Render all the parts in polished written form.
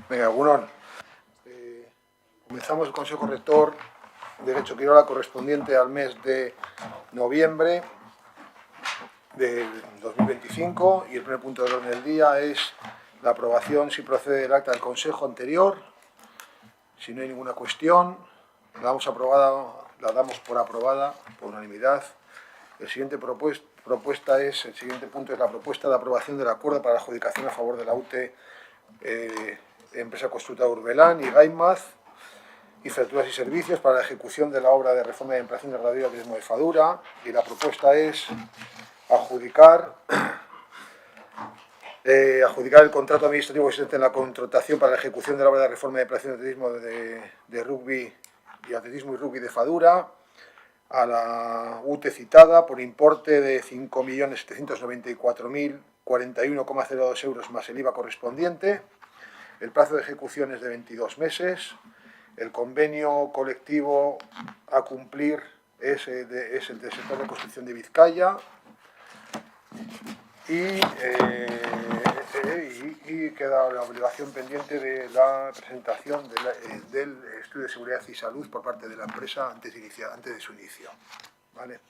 Venga, Gunón. Comenzamos el Consejo Rector de Derecho Quirola correspondiente al mes de noviembre de 2025 y el primer punto del orden del día es la aprobación, si procede, del acta del Consejo anterior. Si no hay ninguna cuestión, la damos por aprobada por unanimidad. El siguiente propuesta es, el siguiente punto es la propuesta de aprobación del acuerdo para la adjudicación a favor de la UTE Empresa Constructora Urbelán y Gaimaz, Infraestructuras y Servicios para la ejecución de la obra de reforma y ampliación de radio de de Fadura, y la propuesta es adjudicar el contrato administrativo existente en la contratación para la ejecución de la obra de reforma y ampliación de atletismo de rugby y atletismo y rugby de Fadura a la UTE citada por importe de 5.794.041,02 euros más el IVA correspondiente. El plazo de ejecución es de 22 meses. El convenio colectivo a cumplir es el del sector de construcción de Vizcaya y queda la obligación pendiente de la presentación del estudio de seguridad y salud por parte de la empresa antes de su inicio. ¿Vale?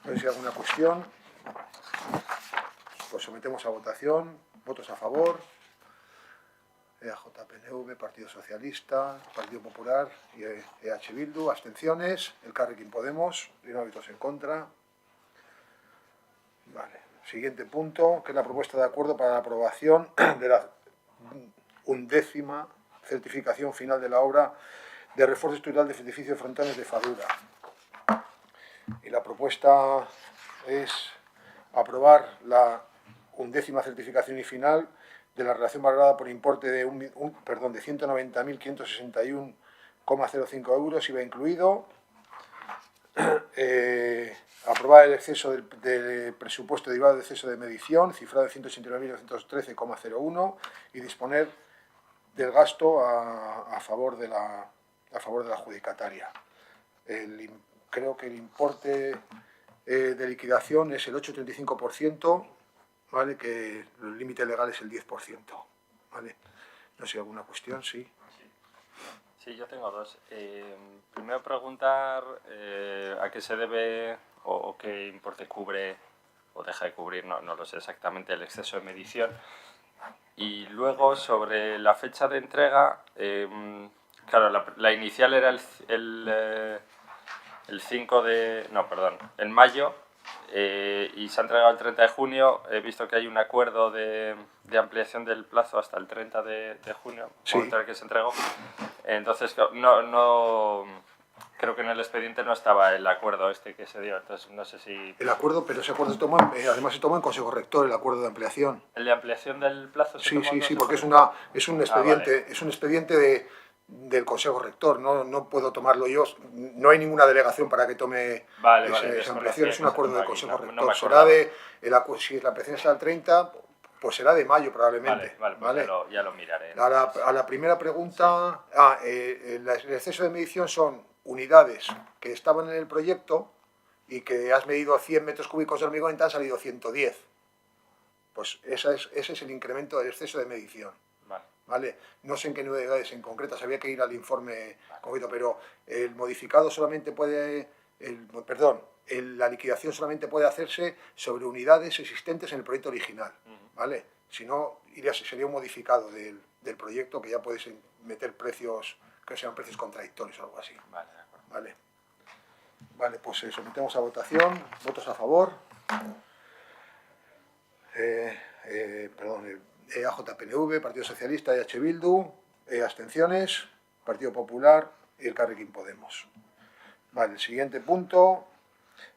No sé si hay alguna cuestión. Pues sometemos a votación. ¿Votos a favor? EAJ-PNV, Partido Socialista, Partido Popular y EH Bildu. Abstenciones. Elkarrekin Podemos. Y no votos en contra. Vale. Siguiente punto, que es la propuesta de acuerdo para la aprobación de la 11ª certificación final de la obra de refuerzo estructural de edificio de frontones de Fadura. Y la propuesta es aprobar la 11ª certificación y final de la relación valorada por importe de 190.561,05 euros, IVA incluido. Aprobar el exceso del presupuesto derivado del exceso de medición, cifrado en 189.913,01, y disponer del gasto a favor de la adjudicataria. Creo que el importe de liquidación es el 8,35%, ¿vale? Que el límite legal es el 10%. ¿Vale? No sé, ¿alguna cuestión? Sí. Sí, yo tengo dos. Primero preguntar a qué se debe o qué importe cubre o deja de cubrir, no lo sé exactamente, el exceso de medición. Y luego sobre la fecha de entrega, claro, la inicial era el 5 de... no, perdón, en mayo, y se ha entregado el 30 de junio. He visto que hay un acuerdo de ampliación del plazo hasta el 30 de junio, Sí. momento en el que se entregó. Entonces, no creo que en el expediente no estaba el acuerdo este que se dio, entonces no sé si... El acuerdo, pero ese acuerdo además se tomó en Consejo Rector, el acuerdo de ampliación. ¿El de ampliación del plazo se Sí, tomó? sí, porque es un expediente, vale. es un expediente del Consejo Rector, no pudo tomarlo yo, no hay ninguna delegación para que tome esa ampliación, es un acuerdo del Consejo Rector. Será si la ampliación está al 30, pues será de mayo probablemente. Vale, pues ya lo miraré. A la primera pregunta, el exceso de medición son unidades que estaban en el proyecto y que has medido 100 metros cúbicos de hormigón y te han salido 110. Pues ese es el incremento del exceso de medición. ¿Vale? No sé en qué unidades en concretas, había que ir al informe concreto, pero el modificado solamente puede... la liquidación solamente puede hacerse sobre unidades existentes en el proyecto original. ¿Vale? Si no, sería un modificado del proyecto, que ya puedes meter precios que sean precios contradictorios o algo así. Vale, de acuerdo. Vale, pues sometemos a votación. ¿Votos a favor? EAJ-PNV, Partido Socialista, EH Bildu, abstenciones, Partido Popular y Elkarrekin Podemos. Vale, el siguiente punto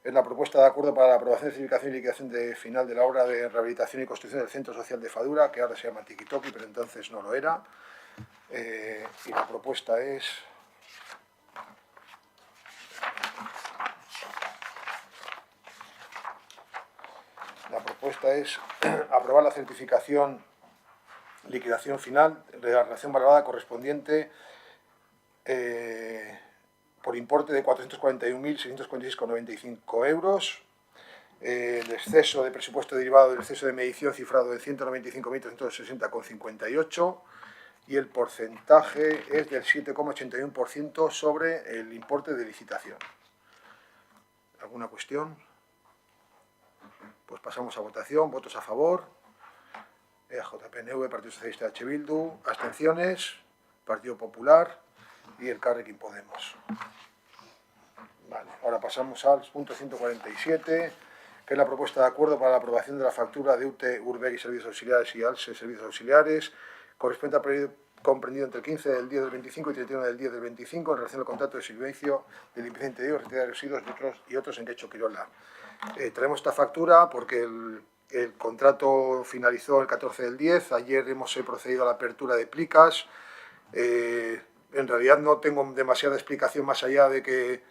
es la propuesta de acuerdo para la aprobación, certificación y liquidación final de la obra de rehabilitación y construcción del Centro Social de Fadura, que ahora se llama Tiki-Toki, pero entonces no lo era. Y la propuesta es... aprobar la certificación liquidación final de la relación valorada correspondiente por importe de 441.646,95 euros. El exceso de presupuesto derivado del exceso de medición cifrado en 195.360,58 y el porcentaje es del 7,81% sobre el importe de licitación. ¿Alguna cuestión? Pues pasamos a votación. Votos a favor. EAJ-PNV, Partido Socialista, H. Bildu. Abstenciones. Partido Popular y el Elkarrekin Podemos. Vale, ahora pasamos al punto 147, que es la propuesta de acuerdo para la aprobación de la factura de UTE, Urbeg y Servicios Auxiliares y ALSE Servicios Auxiliares, correspondiente al periodo comprendido entre el 15 del 10 del 25 y 31 del 10 del 25 en relación al contrato de servicio de limpieza interior, retirada de residuos y otros en Quecho Quirola. Traemos esta factura porque el contrato finalizó el 14 del 10, ayer hemos procedido a la apertura de plicas. En realidad no tengo demasiada explicación más allá de que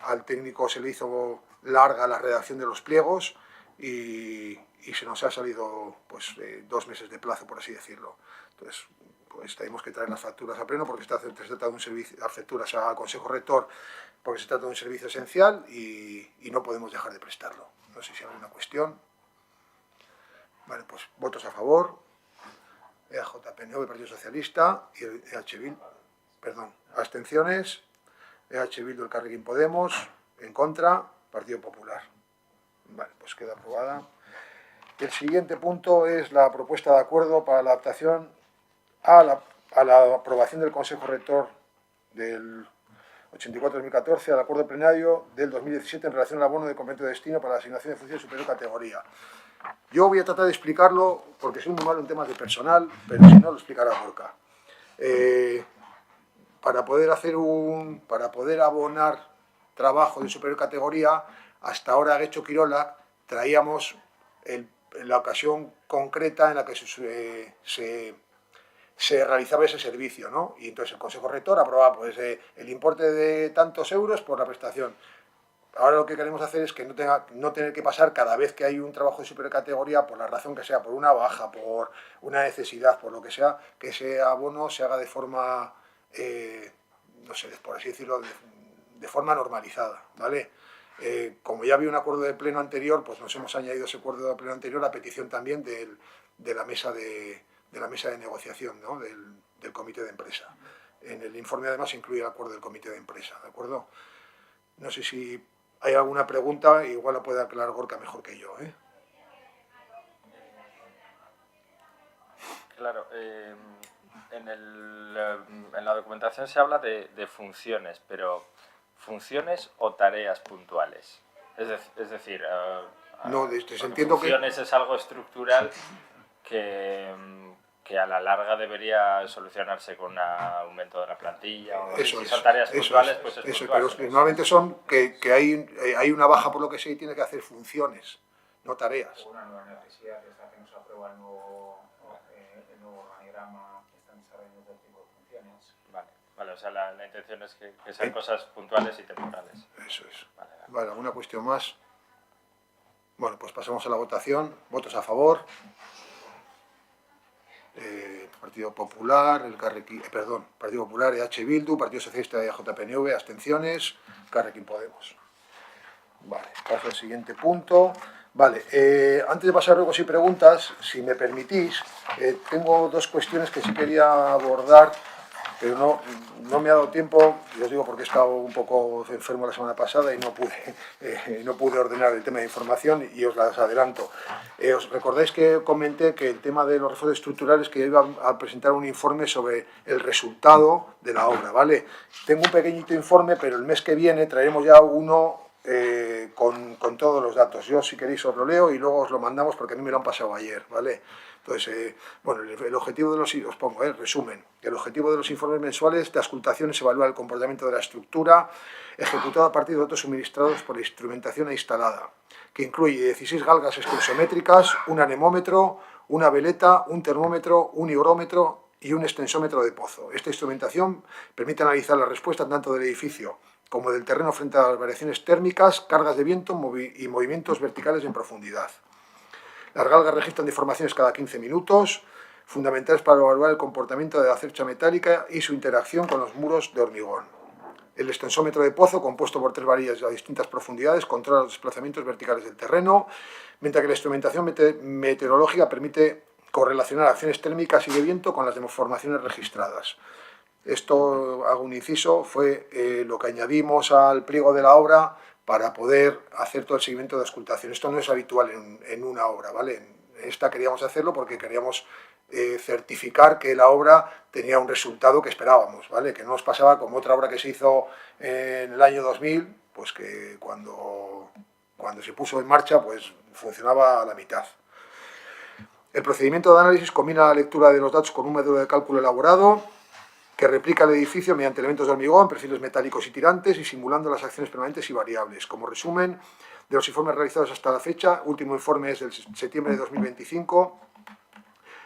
al técnico se le hizo larga la redacción de los pliegos y se nos ha salido pues 2 meses de plazo, por así decirlo. Entonces, pues tenemos que traer las facturas a pleno porque se trata de un servicio, las facturas al Consejo Rector porque se trata de un servicio esencial y no podemos dejar de prestarlo. No sé si hay alguna cuestión. Vale, pues votos a favor. EAJ-PNV, Partido Socialista y el EH Bildu, perdón, abstenciones. EH Bildu, Elkarrekin Podemos, en contra, Partido Popular. Vale, pues queda aprobada. El siguiente punto es la propuesta de acuerdo para la adaptación a la aprobación del Consejo Rector del 84-2014 al acuerdo plenario del 2017 en relación al abono de complemento de destino para la asignación de función de superior categoría. Yo voy a tratar de explicarlo porque soy muy malo en temas de personal, pero si no lo explicará Gorka. Para poder abonar trabajo de superior categoría, hasta ahora a Quecho Quirola traíamos la ocasión concreta en la que se realizaba ese servicio, ¿no? Y entonces el Consejo Rector aprobaba pues, el importe de tantos euros por la prestación. Ahora lo que queremos hacer es que no tener que pasar cada vez que hay un trabajo de superior categoría, por la razón que sea, por una baja, por una necesidad, por lo que sea, que ese abono se haga de forma, no sé, por así decirlo, de forma normalizada, ¿vale? Como ya había un acuerdo de pleno anterior, pues nos hemos añadido ese acuerdo de pleno anterior a petición también de la mesa de negociación, ¿no? del comité de empresa. En el informe además se incluye el acuerdo del comité de empresa, ¿de acuerdo? No sé si hay alguna pregunta, igual la puede aclarar Gorka mejor que yo, ¿eh? Claro, en la documentación se habla de funciones, pero ¿funciones o tareas puntuales? Es decir, no, entiendo funciones es algo estructural que a la larga debería solucionarse con un aumento de la plantilla. O si son tareas puntuales, pues es puntual. Pero normalmente son que hay una baja por lo que se tiene que hacer funciones, no tareas. Una nueva necesidad hasta que nos aprueba el nuevo organigrama que están desarrollando otro tipo de funciones. Vale, o sea, la intención es que sean cosas puntuales y temporales. Eso es. Vale, ¿alguna cuestión más? Bueno, pues pasamos a la votación. Votos a favor. Partido Popular, Partido Popular, EH Bildu, Partido Socialista, EAJ-PNV, abstenciones, Elkarrekin Podemos. Vale, paso al siguiente punto. Vale, antes de pasar luego y preguntas, si me permitís, tengo 2 cuestiones que sí quería abordar, pero no me ha dado tiempo, y os digo porque he estado un poco enfermo la semana pasada y no pude ordenar el tema de información y os las adelanto. ¿Os recordáis que comenté que el tema de los refuerzos estructurales que iba a presentar un informe sobre el resultado de la obra, ¿vale? Tengo un pequeñito informe, pero el mes que viene traeremos ya uno con todos los datos. Yo, si queréis, os lo leo y luego os lo mandamos porque a mí me lo han pasado ayer, ¿vale? Entonces, bueno, el objetivo de los... Os pongo, resumen. El objetivo de los informes mensuales de auscultación es evaluar el comportamiento de la estructura ejecutado a partir de datos suministrados por la instrumentación instalada, que incluye 16 galgas extensométricas, un anemómetro, una veleta, un termómetro, un higrómetro y un extensómetro de pozo. Esta instrumentación permite analizar la respuesta tanto del edificio como del terreno frente a las variaciones térmicas, cargas de viento y movimientos verticales en profundidad. Las galgas registran deformaciones cada 15 minutos, fundamentales para evaluar el comportamiento de la cercha metálica y su interacción con los muros de hormigón. El extensómetro de pozo, compuesto por 3 varillas a distintas profundidades, controla los desplazamientos verticales del terreno, mientras que la instrumentación meteorológica permite correlacionar acciones térmicas y de viento con las deformaciones registradas. Esto, hago un inciso, fue lo que añadimos al pliego de la obra para poder hacer todo el seguimiento de auscultación. Esto no es habitual en una obra, ¿vale? En esta queríamos hacerlo porque queríamos certificar que la obra tenía un resultado que esperábamos, ¿vale? Que no nos pasaba como otra obra que se hizo en el año 2000, pues que cuando se puso en marcha, pues funcionaba a la mitad. El procedimiento de análisis combina la lectura de los datos con un método de cálculo elaborado que replica el edificio mediante elementos de hormigón, perfiles metálicos y tirantes y simulando las acciones permanentes y variables. Como resumen de los informes realizados hasta la fecha, último informe es del septiembre de 2025,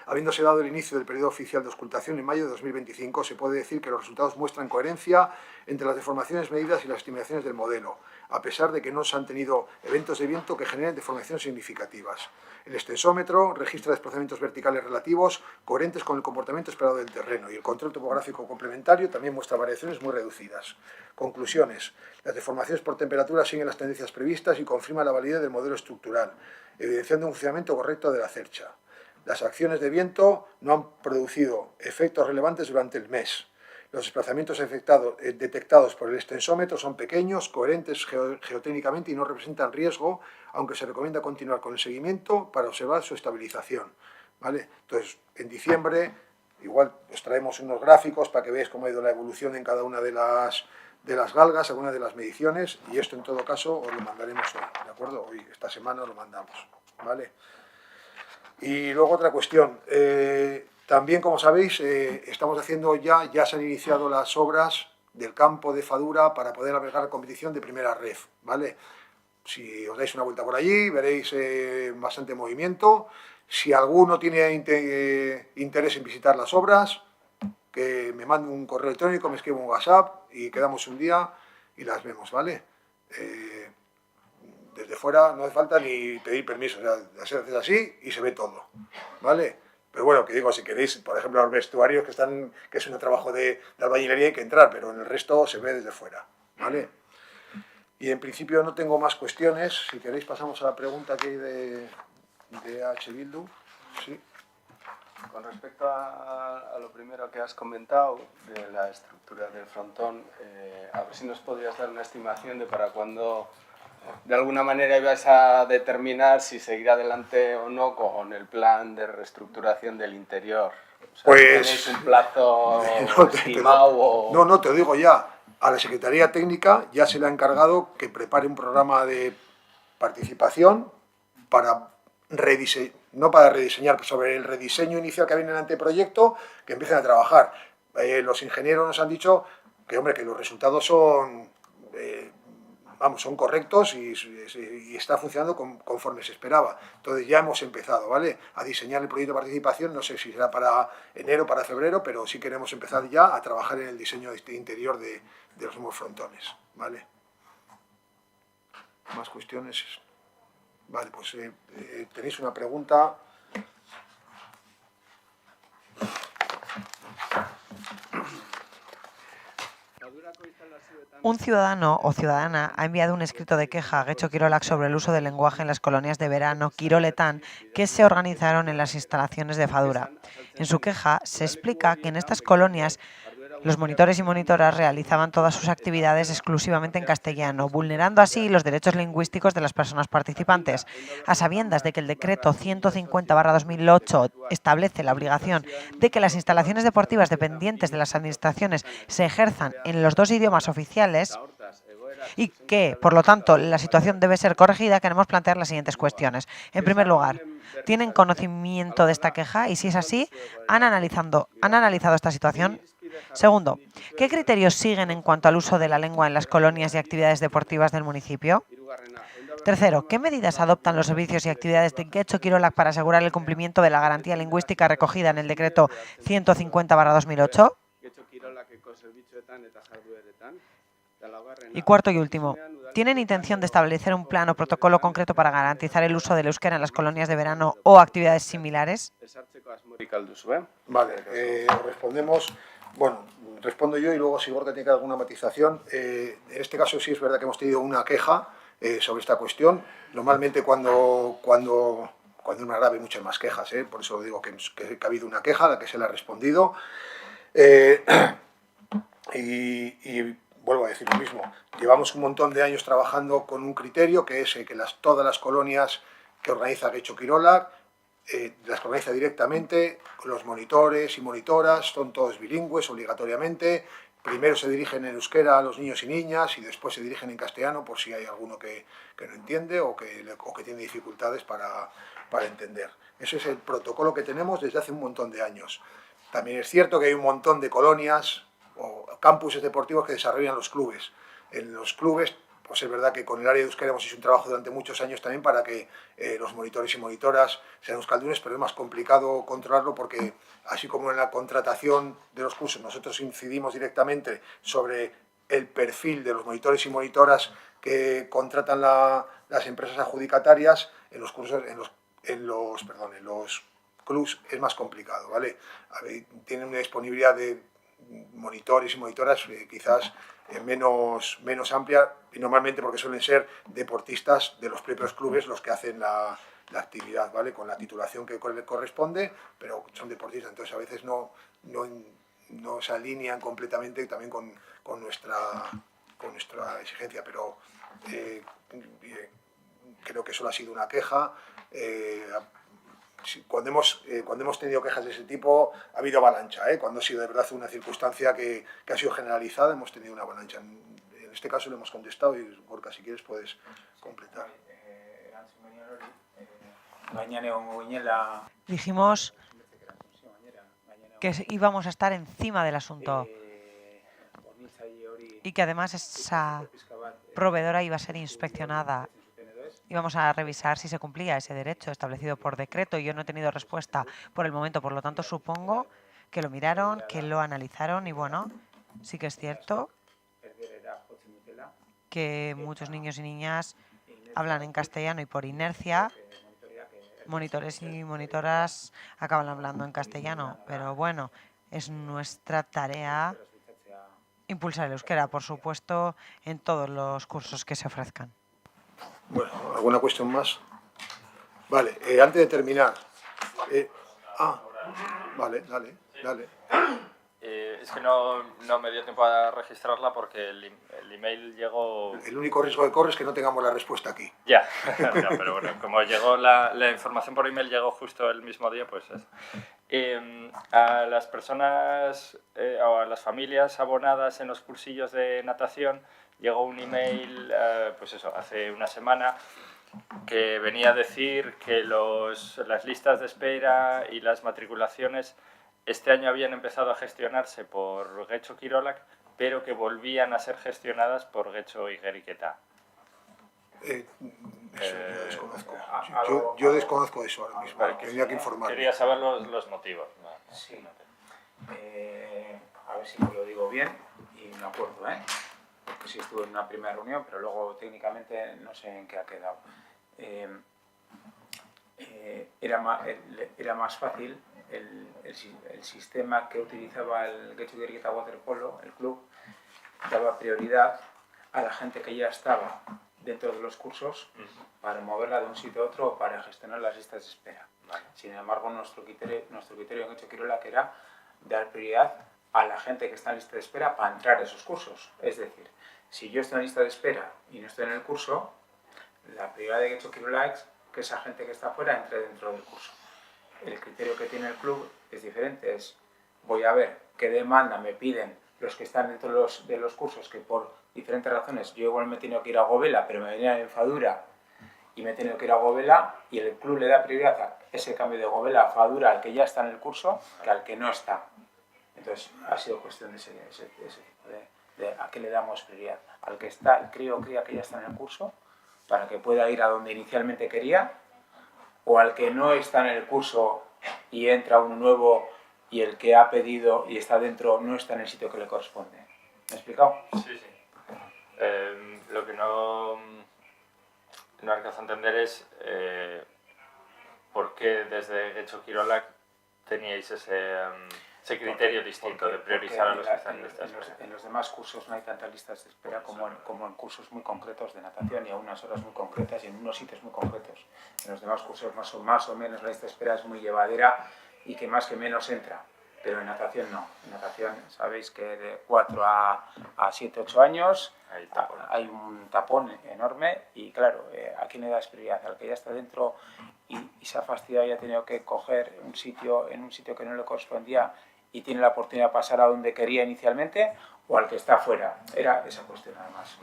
habiéndose dado el inicio del periodo oficial de auscultación en mayo de 2025, se puede decir que los resultados muestran coherencia entre las deformaciones medidas y las estimaciones del modelo, a pesar de que no se han tenido eventos de viento que generen deformaciones significativas. El extensómetro registra desplazamientos verticales relativos coherentes con el comportamiento esperado del terreno y el control topográfico complementario también muestra variaciones muy reducidas. Conclusiones. Las deformaciones por temperatura siguen las tendencias previstas y confirman la validez del modelo estructural, evidenciando un funcionamiento correcto de la cercha. Las acciones de viento no han producido efectos relevantes durante el mes. Los desplazamientos detectados por el extensómetro son pequeños, coherentes geotécnicamente y no representan riesgo, aunque se recomienda continuar con el seguimiento para observar su estabilización, ¿vale? Entonces, en diciembre, igual os traemos unos gráficos para que veáis cómo ha ido la evolución en cada una de las galgas, algunas de las mediciones, y esto en todo caso os lo mandaremos hoy, ¿de acuerdo? Hoy, esta semana lo mandamos, ¿vale? Y luego otra cuestión, también como sabéis estamos haciendo ya se han iniciado las obras del campo de Fadura para poder albergar la competición de primera ref, ¿vale? Si os dais una vuelta por allí veréis bastante movimiento. Si alguno tiene interés en visitar las obras, que me mande un correo electrónico, me escribe un WhatsApp y quedamos un día y las vemos, ¿vale? Desde fuera no hace falta ni pedir permiso, o sea, se hace así y se ve todo, ¿vale? Pero bueno, que digo, si queréis, por ejemplo, los vestuarios que es un trabajo de albañilería, hay que entrar, pero en el resto se ve desde fuera, ¿vale? Y en principio no tengo más cuestiones. Si queréis pasamos a la pregunta que hay de H. Bildu. Sí. Con respecto a lo primero que has comentado, de la estructura del frontón, a ver si nos podrías dar una estimación de para cuándo, de alguna manera, ibas a determinar si seguir adelante o no con el plan de reestructuración del interior. O sea, Pues... ¿tenéis un plazo estimado? No, te lo digo ya. A la Secretaría Técnica ya se le ha encargado que prepare un programa de participación para rediseñar, no para rediseñar, pero sobre el rediseño inicial que había en el anteproyecto, que empiecen a trabajar. Los ingenieros nos han dicho que, hombre, que los resultados son, son correctos y está funcionando conforme se esperaba. Entonces ya hemos empezado, ¿vale?, a diseñar el proyecto de participación. No sé si será para enero, para febrero, pero sí queremos empezar ya a trabajar en el diseño interior de los nuevos frontones, ¿vale? ¿Más cuestiones? Vale, pues tenéis una pregunta. Un ciudadano o ciudadana ha enviado un escrito de queja a Getxo Kirolak sobre el uso del lenguaje en las colonias de verano Kiroletan que se organizaron en las instalaciones de Fadura. En su queja se explica que en estas colonias los monitores y monitoras realizaban todas sus actividades exclusivamente en castellano, vulnerando así los derechos lingüísticos de las personas participantes. A sabiendas de que el decreto 150/2008 establece la obligación de que las instalaciones deportivas dependientes de las administraciones se ejerzan en los dos idiomas oficiales y que, por lo tanto, la situación debe ser corregida, queremos plantear las siguientes cuestiones. En primer lugar, ¿tienen conocimiento de esta queja? Y si es así, ¿han analizado esta situación? Segundo, ¿qué criterios siguen en cuanto al uso de la lengua en las colonias y actividades deportivas del municipio? Tercero, ¿qué medidas adoptan los servicios y actividades de Getxo Kirolak para asegurar el cumplimiento de la garantía lingüística recogida en el decreto 150/2008? Y cuarto y último, ¿tienen intención de establecer un plan o protocolo concreto para garantizar el uso del euskera en las colonias de verano o actividades similares? Vale, respondemos. Bueno, respondo yo y luego si Borja tiene alguna matización. En este caso sí es verdad que hemos tenido una queja sobre esta cuestión. Normalmente cuando cuando es más grave, muchas más quejas, por eso digo que ha habido una queja a la que se le ha respondido. Y vuelvo a decir lo mismo, llevamos un montón de años trabajando con un criterio que es que todas las colonias que organiza Getxo Kirolak las organiza directamente, los monitores y monitoras son todos bilingües obligatoriamente, primero se dirigen en euskera a los niños y niñas y después se dirigen en castellano por si hay alguno que no entiende o que tiene dificultades para entender. Ese es el protocolo que tenemos desde hace un montón de años. También es cierto que hay un montón de colonias o campuses deportivos que desarrollan los clubes. En los clubes, pues es verdad que con el área de euskera hemos hecho un trabajo durante muchos años también para que los monitores y monitoras sean euskaldunes, pero es más complicado controlarlo porque, así como en la contratación de los cursos, nosotros incidimos directamente sobre el perfil de los monitores y monitoras que contratan las empresas adjudicatarias, en los cursos, en los clubs es más complicado, ¿vale? Tienen una disponibilidad de monitores y monitoras quizás menos amplia y normalmente porque suelen ser deportistas de los propios clubes los que hacen la actividad, ¿vale? Con la titulación que le corresponde, pero son deportistas, entonces a veces no se alinean completamente también con nuestra exigencia, pero creo que solo ha sido una queja. Cuando hemos tenido quejas de ese tipo ha habido avalancha, cuando ha sido de verdad una circunstancia que ha sido generalizada hemos tenido una avalancha. En este caso le hemos contestado y Gorka, si quieres puedes completar. Dijimos que íbamos a estar encima del asunto y que además esa proveedora iba a ser inspeccionada. Íbamos a revisar si se cumplía ese derecho establecido por decreto y yo no he tenido respuesta por el momento, por lo tanto supongo que lo miraron, que lo analizaron y bueno, sí que es cierto que muchos niños y niñas hablan en castellano y por inercia monitores y monitoras acaban hablando en castellano, pero bueno, es nuestra tarea impulsar el euskera, por supuesto, en todos los cursos que se ofrezcan. Bueno, ¿alguna cuestión más? Vale, antes de terminar... vale, dale. Es que no me dio tiempo a registrarla porque el email llegó... El único riesgo que corre es que no tengamos la respuesta aquí. Ya, pero bueno, como llegó la información por email llegó justo el mismo día, pues eso. A las personas o a las familias abonadas en los cursillos de natación llegó un email, pues eso, hace una semana, que venía a decir que las listas de espera y las matriculaciones este año habían empezado a gestionarse por Getxo Kirolak, pero que volvían a ser gestionadas por Getxo Igeriketa. Eso yo desconozco. Yo desconozco eso ahora mismo. Tendría que informar. Quería saber los motivos. Sí. A ver si me lo digo bien y me acuerdo, porque sí estuve en una primera reunión, pero luego técnicamente no sé en qué ha quedado. Era más fácil el sistema que utilizaba el Getxo Igeriketa Waterpolo, el club, daba prioridad a la gente que ya estaba dentro de los cursos para moverla de un sitio a otro o para gestionar las listas de espera. Vale. Sin embargo, nuestro criterio en Getxo Kirolak era dar prioridad a la gente que está en lista de espera para entrar a esos cursos. Es decir, si yo estoy en lista de espera y no estoy en el curso, la prioridad de Getxo Kirolak es que esa gente que está fuera entre dentro del curso. El criterio que tiene el club es diferente, voy a ver qué demanda me piden los que están dentro de los cursos, que por diferentes razones, yo igual me he tenido que ir a Govela, pero me venía en Fadura y me he tenido que ir a Govela y el club le da prioridad a ese cambio de Govela a Fadura al que ya está en el curso que al que no está. Entonces ha sido cuestión de ese tipo de a qué le damos prioridad. Al que está, el crío o cría que ya está en el curso, para que pueda ir a donde inicialmente quería, o al que no está en el curso y entra un nuevo y el que ha pedido y está dentro no está en el sitio que le corresponde. ¿Me he explicado? Sí. Lo que no alcanzo a entender es por qué desde Getxo Kirolak teníais ese criterio distinto de priorizar a los que están en lista de en espera. los demás cursos no hay tantas listas de espera como en cursos muy concretos de natación y a unas horas muy concretas y en unos sitios muy concretos. En los demás cursos más o menos la lista de espera es muy llevadera y que más que menos entra. Pero en natación no. En natación sabéis que de 4 a 7, 8 años hay un tapón enorme y claro, ¿a quién le das prioridad? Al que ya está dentro y se ha fastidiado y ha tenido que coger un sitio en un sitio que no le correspondía y tiene la oportunidad de pasar a donde quería inicialmente, o al que está fuera. Era esa cuestión además.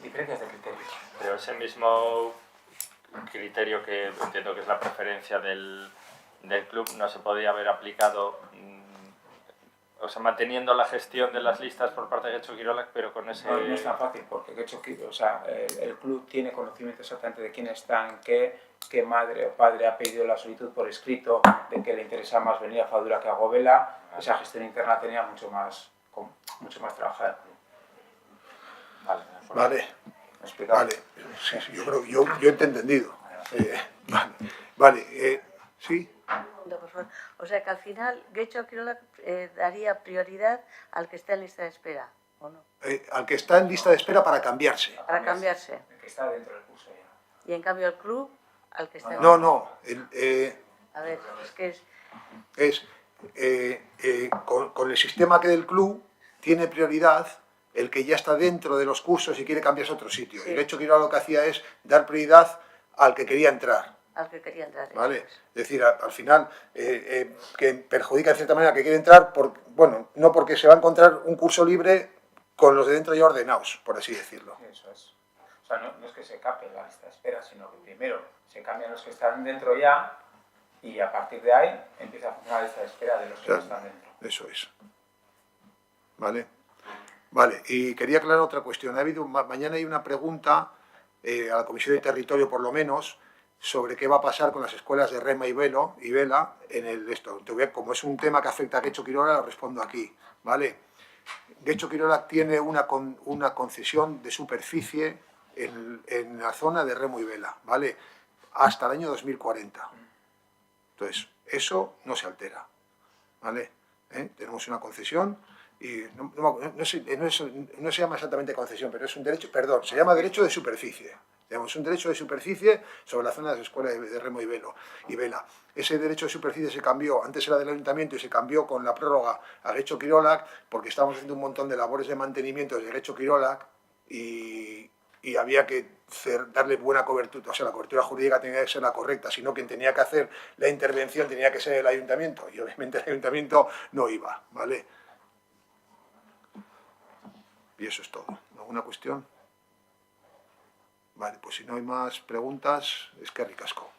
Diferencias de criterios. Pero ese mismo criterio que entiendo que es la preferencia del club no se podía haber aplicado, o sea, manteniendo la gestión de las listas por parte de Getxo Kirolak, pero con ese... No es tan fácil porque el club tiene conocimiento exactamente de quién está, qué madre o padre ha pedido la solicitud por escrito, de que le interesa más venir a Fadura que a Govela. Esa gestión interna tenía mucho más trabajada el club. Vale. ¿Me he explicado? Vale, sí, yo creo, yo te he entendido. Vale, sí. Por favor. O sea que al final Getxo Kirolak daría prioridad al que está en lista de espera, ¿o no? Al que está en lista de espera para cambiarse. Para cambiarse. El que está dentro del curso ya. Y en cambio el club al que está en No. A ver, es que con el sistema que del club tiene prioridad el que ya está dentro de los cursos y quiere cambiarse a otro sitio. Sí. Y Getxo Kirolak lo que hacía es dar prioridad al que quería entrar. al que quería entrar. ¿Vale? Eso es. Es decir, al final, que perjudica de cierta manera al que quiere entrar, no porque se va a encontrar un curso libre con los de dentro ya ordenados, por así decirlo. Eso es. O sea, no es que se cape la lista de espera, sino que primero se cambian los que están dentro ya y a partir de ahí empieza a funcionar la lista de espera de los que no están dentro. Eso es. ¿Vale? Vale, y quería aclarar otra cuestión. Mañana hay una pregunta a la Comisión de Territorio, por lo menos, sobre qué va a pasar con las escuelas de Rema y Vela en el esto. Como es un tema que afecta a Getxo Kirolak, lo respondo aquí, ¿vale? Getxo Kirolak tiene una concesión de superficie en la zona de Remo y Vela, ¿vale? Hasta el año 2040. Entonces, eso no se altera, ¿vale? Tenemos una concesión y no se llama exactamente concesión, pero es un derecho, perdón, se llama derecho de superficie. Tenemos un derecho de superficie sobre la zona de las escuelas de Remo y Vela. Ese derecho de superficie se cambió, antes era del ayuntamiento y se cambió con la prórroga a Getxo Kirolak porque estábamos haciendo un montón de labores de mantenimiento de Getxo Kirolak y había que darle buena cobertura, o sea, la cobertura jurídica tenía que ser la correcta, sino quien tenía que hacer la intervención tenía que ser el ayuntamiento y obviamente el ayuntamiento no iba, ¿vale? Y eso es todo. ¿Alguna cuestión? Vale, pues si no hay más preguntas, es que ricasco.